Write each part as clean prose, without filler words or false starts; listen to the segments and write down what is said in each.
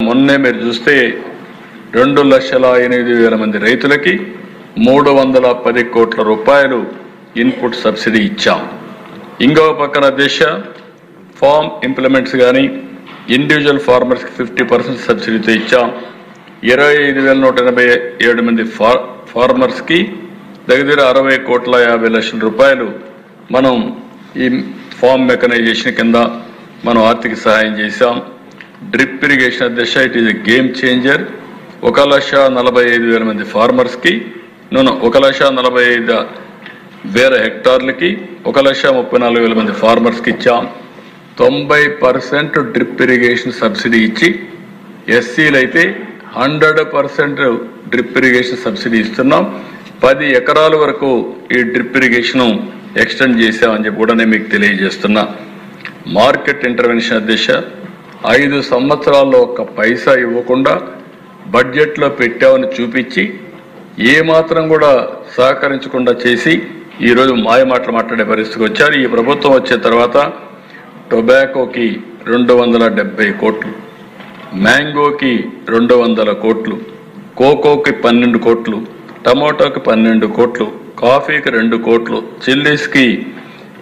మొన్నే మీరు చూస్తే 2,08,000 మంది రైతులకి 310 కోట్ల రూపాయలు ఇన్పుట్ సబ్సిడీ ఇచ్చాం. ఇంకో పక్కన దేశ ఫార్మ్ ఇంప్లిమెంట్స్ కానీ ఇండివిజువల్ ఫార్మర్స్కి 50% సబ్సిడీతో ఇచ్చాం. 25,187 మంది ఫార్మర్స్కి దగ్గర 60,50,00,000 రూపాయలు మనం ఈ ఫార్మ్ మెకనైజేషన్ కింద మనం ఆర్థిక సహాయం చేశాం. డ్రిప్ ఇరిగేషన్ అధ్యక్ష it is a game changer. 1,45,000 మంది ఫార్మర్స్కి 1,45,000 హెక్టార్లకి 1,34,000 మంది ఫార్మర్స్కి ఇచ్చాం. 90% డ్రిప్ ఇరిగేషన్ సబ్సిడీ ఇచ్చి ఎస్సీలు అయితే 100% డ్రిప్ ఇరిగేషన్ సబ్సిడీ ఇస్తున్నాం. 10 ఎకరాల వరకు ఈ డ్రిప్ ఇరిగేషన్ ఎక్స్టెండ్ చేశామని చెప్పి కూడా నేను మీకు తెలియజేస్తున్నా. మార్కెట్ ఇంటర్వెన్షన్ అధ్యక్ష 5 సంవత్సరాల్లో ఒక్క పైసా ఇవ్వకుండా బడ్జెట్లో పెట్టామని చూపించి ఏమాత్రం కూడా సహకరించకుండా చేసి ఈరోజు మాయమాటలు మాట్లాడే పరిస్థితికి వచ్చారు. ఈ ప్రభుత్వం వచ్చే తర్వాత టొబాకోకి 270 కోట్లు, మ్యాంగోకి 200 కోట్లు, కోకోకి 12 కోట్లు, టమోటాకి 12 కోట్లు, కాఫీకి 2 కోట్లు, చిల్లీస్కి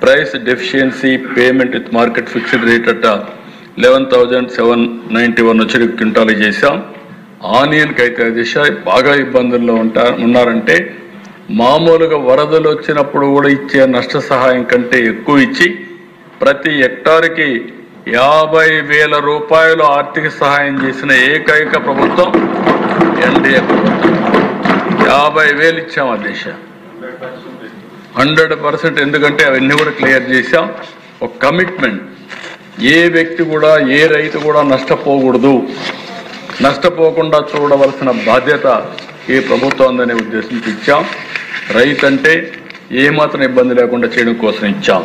price deficiency payment with market fixed rate అట్ట 11,791 వచ్చి క్వింటాలు చేశాం. ఆనియన్కి అయితే దిశ బాగా ఇబ్బందుల్లో ఉన్నారంటే మామూలుగా వరదలు వచ్చినప్పుడు కూడా ఇచ్చే నష్ట సహాయం కంటే ఎక్కువ ఇచ్చి ప్రతి హెక్టార్కి 50,000 రూపాయలు ఆర్థిక సహాయం చేసిన ఏకైక ప్రభుత్వం ఎన్డీఏ ప్రభుత్వం. 50,000 ఇచ్చాం ఆ దేశ 100%. ఎందుకంటే అవన్నీ కూడా క్లియర్ చేశాం. ఒక కమిట్మెంట్, ఏ వ్యక్తి కూడా ఏ రైతు కూడా నష్టపోకూడదు, నష్టపోకుండా చూడవలసిన బాధ్యత ఈ ప్రభుత్వం ఉందనే ఉద్దేశంతో ఇచ్చాం. రైతు అంటే ఏమాత్రం ఇబ్బంది లేకుండా చేయడం కోసం ఇచ్చాం.